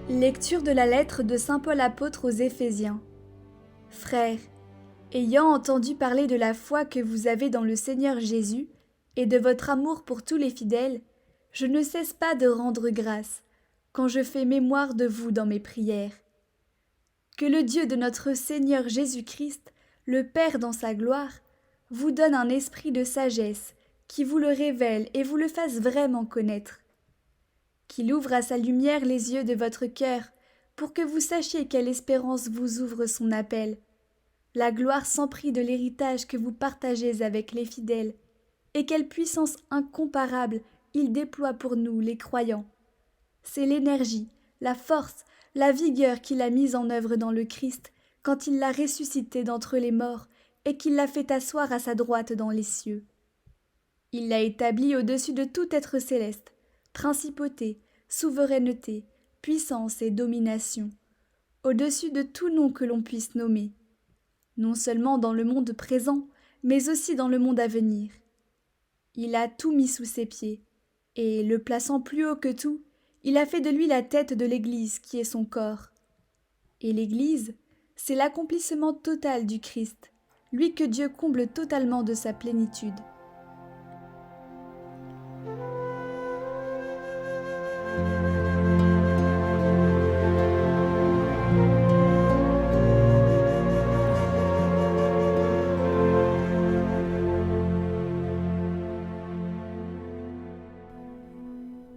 Lecture de la lettre de saint Paul apôtre aux Éphésiens. Frères, ayant entendu parler de la foi que vous avez dans le Seigneur Jésus et de votre amour pour tous les fidèles, je ne cesse pas de rendre grâce quand je fais mémoire de vous dans mes prières. Que le Dieu de notre Seigneur Jésus-Christ, le Père dans sa gloire, vous donne un esprit de sagesse qui vous le révèle et vous le fasse vraiment connaître. Qu'il ouvre à sa lumière les yeux de votre cœur, pour que vous sachiez quelle espérance vous ouvre son appel, la gloire sans prix de l'héritage que vous partagez avec les fidèles, et quelle puissance incomparable il déploie pour nous, les croyants. C'est l'énergie, la force, la vigueur qu'il a mise en œuvre dans le Christ, quand il l'a ressuscité d'entre les morts, et qu'il l'a fait asseoir à sa droite dans les cieux. Il l'a établi au-dessus de tout être céleste, principauté, souveraineté, puissance et domination, au-dessus de tout nom que l'on puisse nommer, non seulement dans le monde présent, mais aussi dans le monde à venir. Il a tout mis sous ses pieds, et, le plaçant plus haut que tout, il a fait de lui la tête de l'Église qui est son corps. Et l'Église, c'est l'accomplissement total du Christ, lui que Dieu comble totalement de sa plénitude.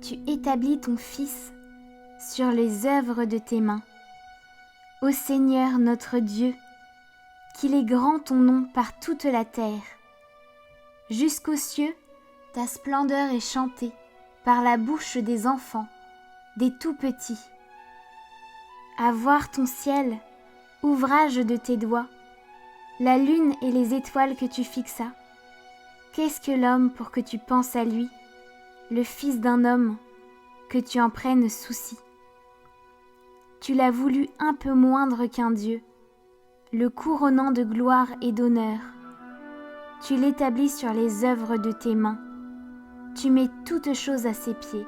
Tu établis ton Fils sur les œuvres de tes mains. Ô Seigneur notre Dieu, qu'il est grand ton nom par toute la terre. Jusqu'aux cieux, ta splendeur est chantée par la bouche des enfants, des tout-petits. À voir ton ciel, ouvrage de tes doigts, la lune et les étoiles que tu fixas. Qu'est-ce que l'homme pour que tu penses à lui, le fils d'un homme, que tu en prennes souci? Tu l'as voulu un peu moindre qu'un Dieu, le couronnant de gloire et d'honneur. Tu l'établis sur les œuvres de tes mains, tu mets toutes choses à ses pieds.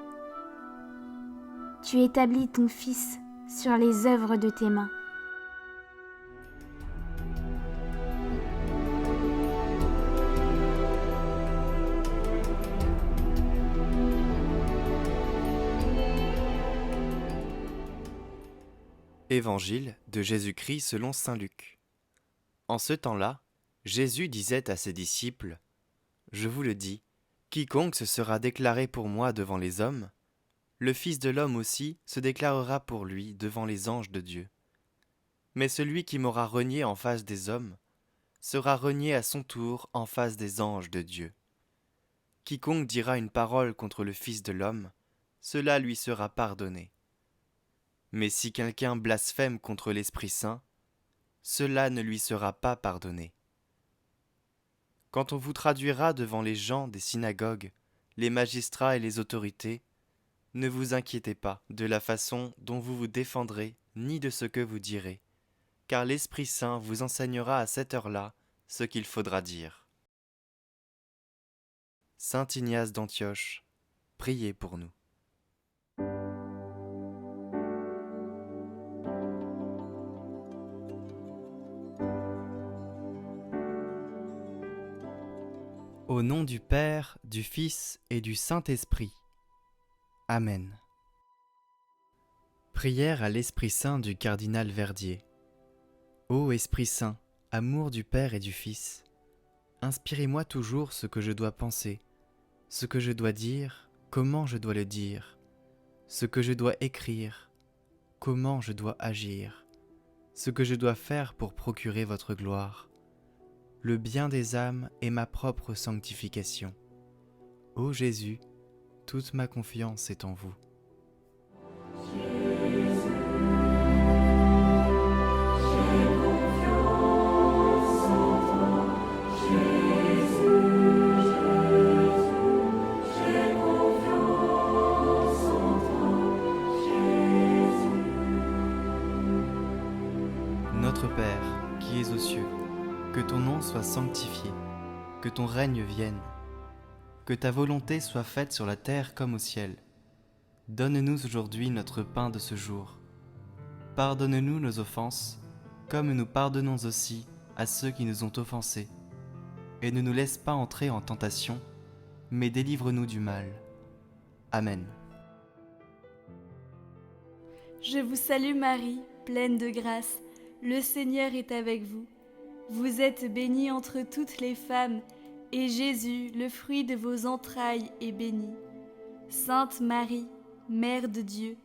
Tu établis ton Fils sur les œuvres de tes mains. Évangile de Jésus-Christ selon saint Luc. En ce temps-là, Jésus disait à ses disciples : « Je vous le dis, quiconque se sera déclaré pour moi devant les hommes, le Fils de l'homme aussi se déclarera pour lui devant les anges de Dieu. Mais celui qui m'aura renié en face des hommes sera renié à son tour en face des anges de Dieu. Quiconque dira une parole contre le Fils de l'homme, cela lui sera pardonné. Mais si quelqu'un blasphème contre l'Esprit Saint, cela ne lui sera pas pardonné. Quand on vous traduira devant les gens des synagogues, les magistrats et les autorités, ne vous inquiétez pas de la façon dont vous vous défendrez, ni de ce que vous direz, car l'Esprit Saint vous enseignera à cette heure-là ce qu'il faudra dire. Saint Ignace d'Antioche, priez pour nous. Au nom du Père, du Fils et du Saint-Esprit. Amen. Prière à l'Esprit Saint du cardinal Verdier. Ô Esprit Saint, amour du Père et du Fils, inspirez-moi toujours ce que je dois penser, ce que je dois dire, comment je dois le dire, ce que je dois écrire, comment je dois agir, ce que je dois faire pour procurer votre gloire, le bien des âmes et ma propre sanctification. Ô Jésus, toute ma confiance est en vous. Notre Père, qui es aux cieux, que ton nom soit sanctifié, que ton règne vienne, que ta volonté soit faite sur la terre comme au ciel. Donne-nous aujourd'hui notre pain de ce jour. Pardonne-nous nos offenses, comme nous pardonnons aussi à ceux qui nous ont offensés. Et ne nous laisse pas entrer en tentation, mais délivre-nous du mal. Amen. Je vous salue Marie, pleine de grâce, le Seigneur est avec vous. Vous êtes bénie entre toutes les femmes, et Jésus, le fruit de vos entrailles, est béni. Sainte Marie, Mère de Dieu,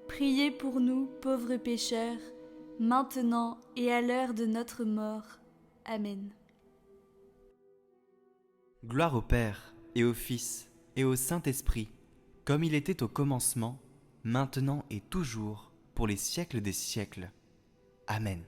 priez pour nous pauvres pécheurs, maintenant et à l'heure de notre mort. Amen. Gloire au Père, et au Fils, et au Saint-Esprit, comme il était au commencement, maintenant et toujours, pour les siècles des siècles. Amen.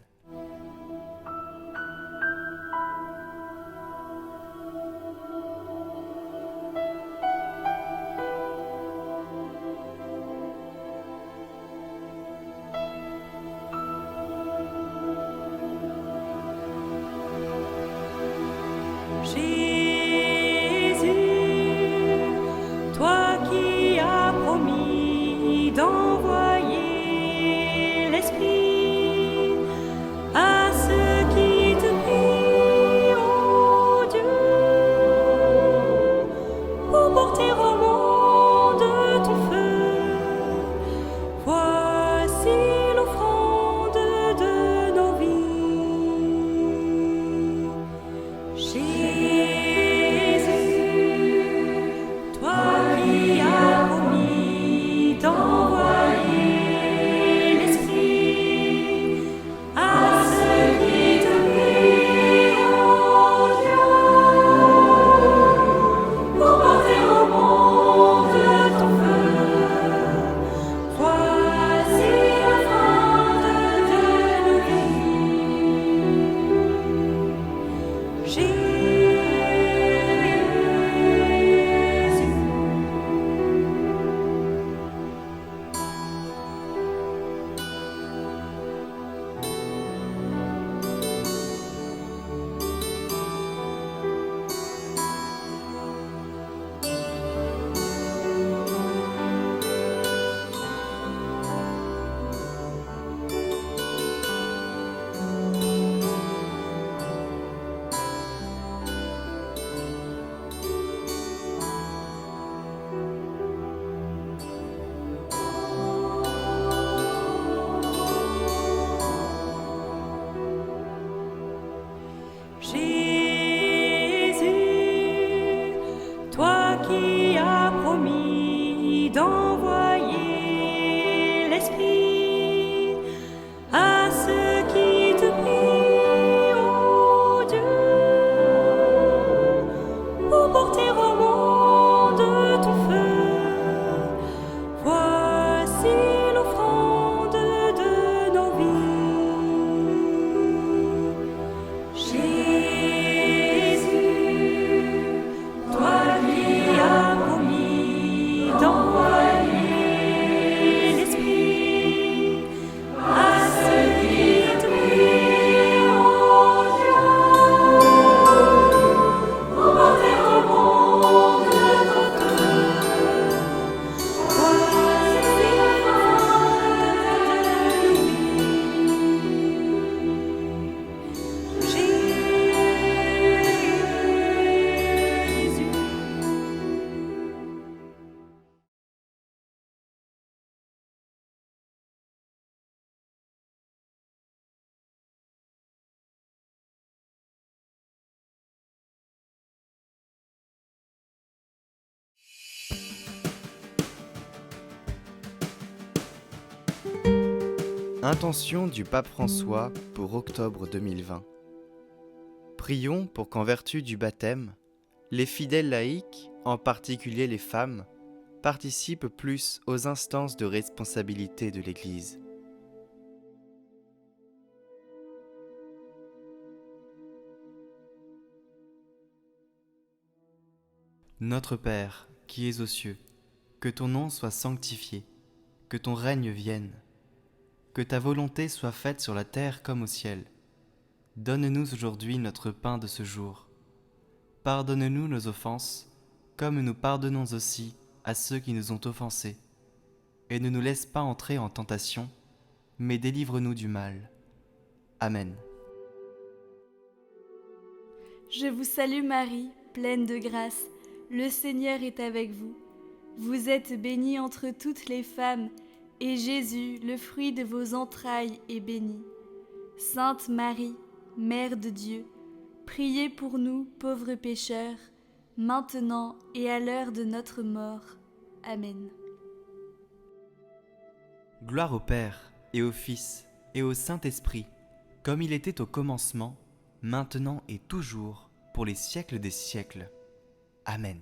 Intention du pape François pour octobre 2020. Prions pour qu'en vertu du baptême, les fidèles laïcs, en particulier les femmes, participent plus aux instances de responsabilité de l'Église. Notre Père, qui es aux cieux, que ton nom soit sanctifié, que ton règne vienne, que ta volonté soit faite sur la terre comme au ciel. Donne-nous aujourd'hui notre pain de ce jour. Pardonne-nous nos offenses, comme nous pardonnons aussi à ceux qui nous ont offensés. Et ne nous laisse pas entrer en tentation, mais délivre-nous du mal. Amen. Je vous salue Marie, pleine de grâce, le Seigneur est avec vous. Vous êtes bénie entre toutes les femmes, et Jésus, le fruit de vos entrailles, est béni. Sainte Marie, Mère de Dieu, priez pour nous, pauvres pécheurs, maintenant et à l'heure de notre mort. Amen. Gloire au Père, et au Fils, et au Saint-Esprit, comme il était au commencement, maintenant et toujours, pour les siècles des siècles. Amen.